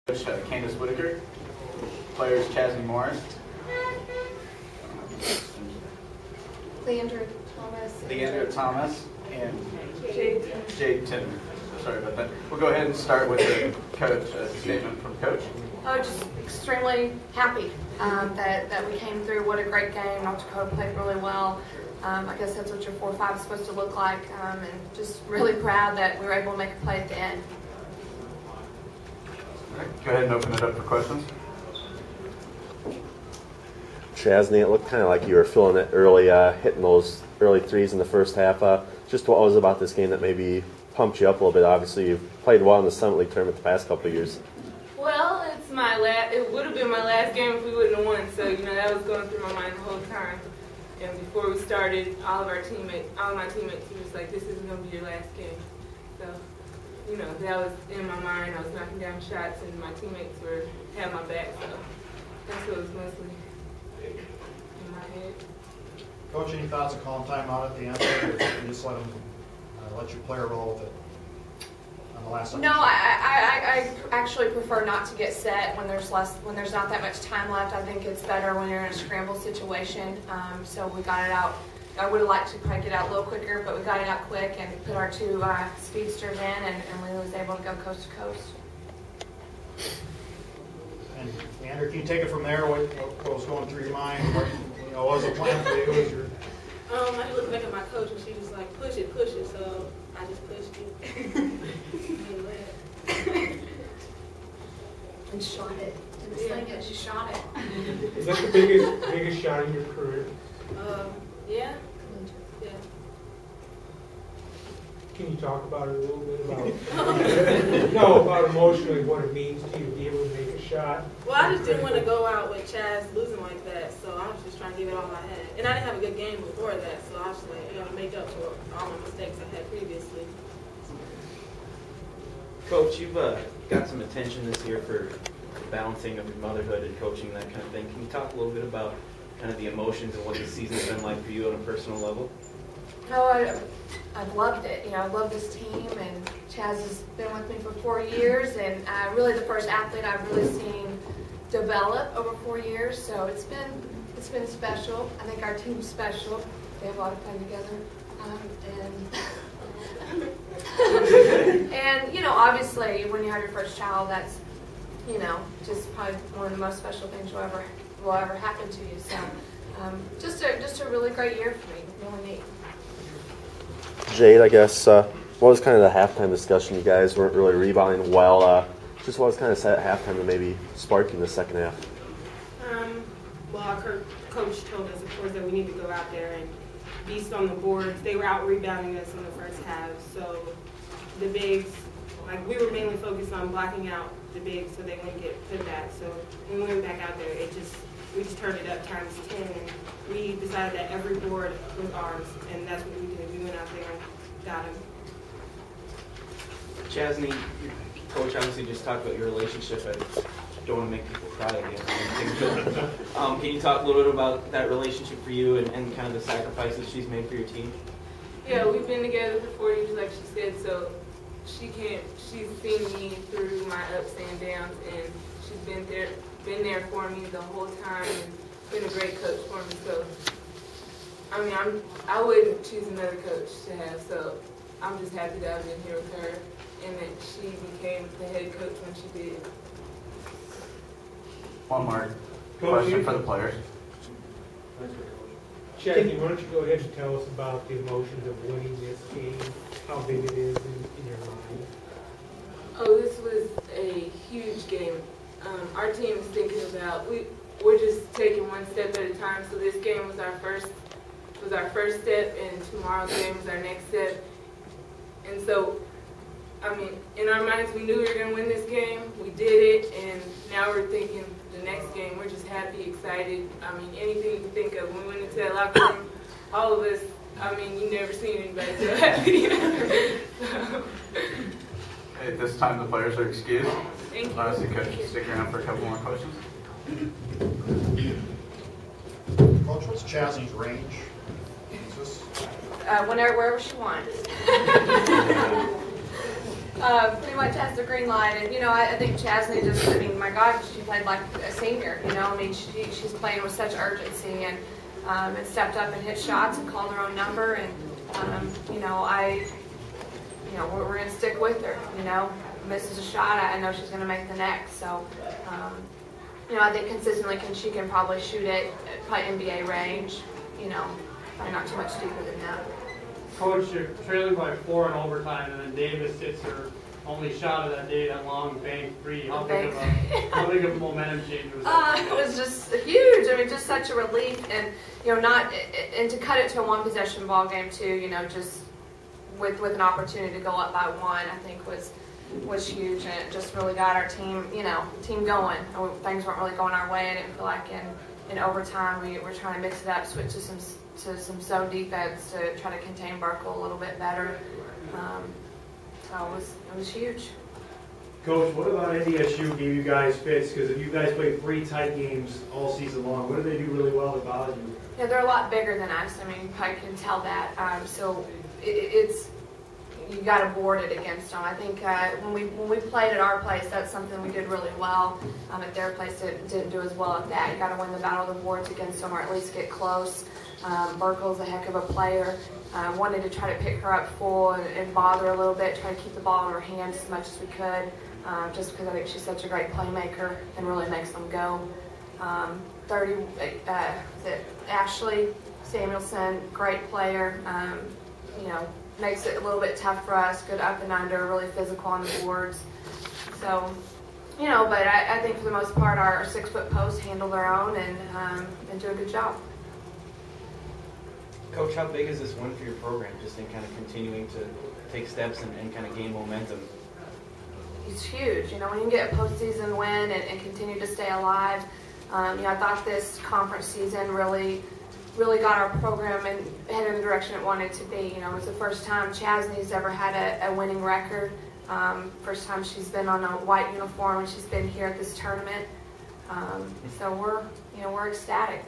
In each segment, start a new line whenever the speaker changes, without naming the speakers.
Coach Candace Whitaker, players Chazny Morris, Leandrea Thomas, and Jade. Sorry about that. We'll go ahead and start with the coach statement from Coach.
Just extremely happy that we came through. What a great game. North Dakota played really well. I guess that's what your 4-5 is supposed to look like, and just really proud that we were able to make a play at the end.
All right, go ahead and open it up for questions.
Chazny, it looked kind of like you were feeling it early, hitting those early threes in the first half. Just what was it about this game that maybe pumped you up a little bit? Obviously, you've played well in the Summit League tournament the past couple of years.
Well, it's my last. It would have been my last game if we wouldn't have won. So that was going through my mind the whole time. And before we started, all of my teammates, were just like, "This isn't going to be your last game." So, that was in my mind. I was knocking down shots, and my teammates had my back. So that's what was mostly in my head.
Coach, any thoughts of calling time out at the end, or you just let your player roll with it on the last?
No, I actually prefer not to get set when there's not that much time left. I think it's better when you're in a scramble situation. So we got it out. I would have liked to probably get out a little quicker, but we got it out quick and put our two speedsters in, and we was able to go coast to coast.
And Leandrea, can you take it from there? What was going through your mind? What was the plan for you?
I looked back at my coach, and she was like, push it. So I just pushed it.
And shot it. Didn't sling it, she shot it.
Is that the biggest shot in your career?
Yeah.
Can you talk about it a little bit about emotionally what it means to you to be able to make a shot?
Well, I just didn't want to go out with Chaz losing like that, so I was just trying to give it all I had. And I didn't have a good game before that, so I was just like, I got to make up for all my mistakes I had previously.
Coach, you've got some attention this year for balancing of your motherhood and coaching, that kind of thing. Can you talk a little bit about kind of the emotions and what the season's been like for you on a personal level?
I've loved it. I love this team, and Chaz has been with me for 4 years, and really the first athlete I've really seen develop over 4 years. So it's been special. I think our team's special. We have a lot of fun together, and obviously when you have your first child, that's just probably one of the most special things will ever happen to you. So just a really great year for me. Really neat.
Jade, I guess, what was kind of the halftime discussion? You guys weren't really rebounding well. Just what was kind of said at halftime to maybe spark in the second half?
Well, our coach told us, of course, that we need to go out there and beast on the boards. They were out rebounding us in the first half. So the bigs, we were mainly focused on blocking out the bigs so they wouldn't get put back. So when we went back out there, we just turned it up times 10, and we decided that every board was ours, and that's what we did. We went out there and got him.
Chazny, your coach obviously just talked about your relationship. I don't want to make people cry again. Can you talk a little bit about that relationship for you and kind of the sacrifices she's made for your team?
Yeah, we've been together for 4 years, like she said, so she's seen me through my ups and downs, and she's been there for me the whole time and been a great coach for me. So, I wouldn't choose another coach to have. So, I'm just happy that I've been here with her and that she became the head coach when she did.
One more question for the players.
Chazny, why don't you go ahead and tell us about the emotions of winning this game, how big it is in your mind?
Oh, this was a huge game. Our team is thinking about we're just taking one step at a time. So this game was our first step, and tomorrow's game is our next step. And so, in our minds, we knew we were going to win this game. We did it, and now we're thinking the next game. We're just happy, excited. Anything you can think of. When we went into that locker room, all of us. You never seen anybody so happy.
At this time, the players are excused.
Thank you.
Honestly, coach, stick around for a couple more questions.
Coach, what's Chazny's range?
Wherever she wants. pretty much has the green light. And, you know, I think Chazny just, I mean, my God, she played like a senior, you know. I mean, she's playing with such urgency and stepped up and hit shots and called her own number. And, you know, we're going to stick with her, you know. Misses a shot, I know she's going to make the next. So, you know, I think consistently she can probably shoot it at probably NBA range, you know, probably not too much deeper than that.
Coach, you're trailing by 4 in overtime, and then Davis hits her only shot of that day, that long bank three. How big of a momentum change was that?
It was just huge. I mean, just such a relief, and you know, and to cut it to a one-possession ball game too. You know, just with an opportunity to go up by 1, I think was huge, and it just really got our team, you know, going. Things weren't really going our way. I didn't feel like in overtime we were trying to mix it up, switch to some zone defense to try to contain Burkle a little bit better. So it was huge.
Coach, what about NDSU gave you guys fits? Because if you guys played 3 tight games all season long, what did they do really well that bothered you?
Yeah, they're a lot bigger than us. I mean, you probably can tell that. So it's you got to board it against them. I think when we played at our place, that's something we did really well. At their place, didn't do as well at that. You got to win the battle of the boards against them, or at least get close. Burkle's a heck of a player. Wanted to try to pick her up full and bother a little bit, try to keep the ball in her hands as much as we could, just because I think she's such a great playmaker and really makes them go. 30, Ashley Samuelson, great player. You know, makes it a little bit tough for us, good up and under, really physical on the boards. So, you know, but I think for the most part our 6-foot posts handle their own and do a good job.
Coach, how big is this win for your program, just in kind of continuing to take steps and kind of gain momentum?
It's huge. You know, when you get a postseason win and continue to stay alive, you know, I thought this conference season really got our program and headed in the direction it wanted to be. You know, it was the first time Chazny's ever had a winning record. First time she's been on a white uniform and she's been here at this tournament. So we're ecstatic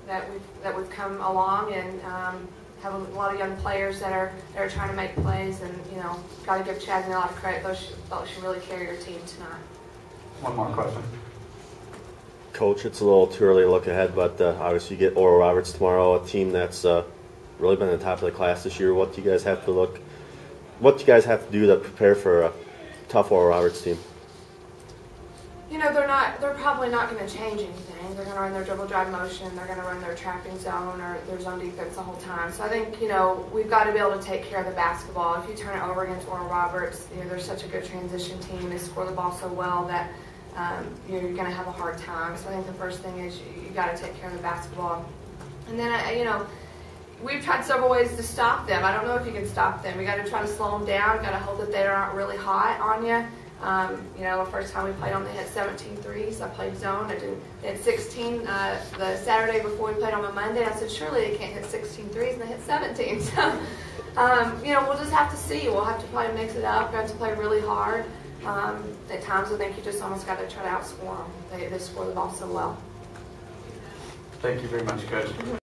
that we've come along and have a lot of young players that are trying to make plays, and you know, got to give Chazny a lot of credit. Though she felt she really carried her team tonight.
One more question.
Coach, it's a little too early to look ahead, but obviously you get Oral Roberts tomorrow, a team that's really been at the top of the class this year. What do you guys have to do to prepare for a tough Oral Roberts team?
You know, they're probably not going to change anything. They're going to run their dribble drive motion. They're going to run their trapping zone or their zone defense the whole time. So I think, you know, we've got to be able to take care of the basketball. If you turn it over against Oral Roberts, you know, they're such a good transition team. They score the ball so well that you're going to have a hard time. So I think the first thing is you got to take care of the basketball. And then, you know, we've tried several ways to stop them. I don't know if you can stop them. We got to try to slow them down. Got to hope that they aren't really hot on you. You know, the first time we played them, they hit 17 threes. I played zone. They had 16 the Saturday before we played on a Monday. I said, surely they can't hit 16 threes, and they hit 17. So, you know, we'll just have to see. We'll have to probably mix it up. We have to play really hard. At times, I think you just almost got to try to outscore them. They score the ball so well.
Thank you very much, Coach.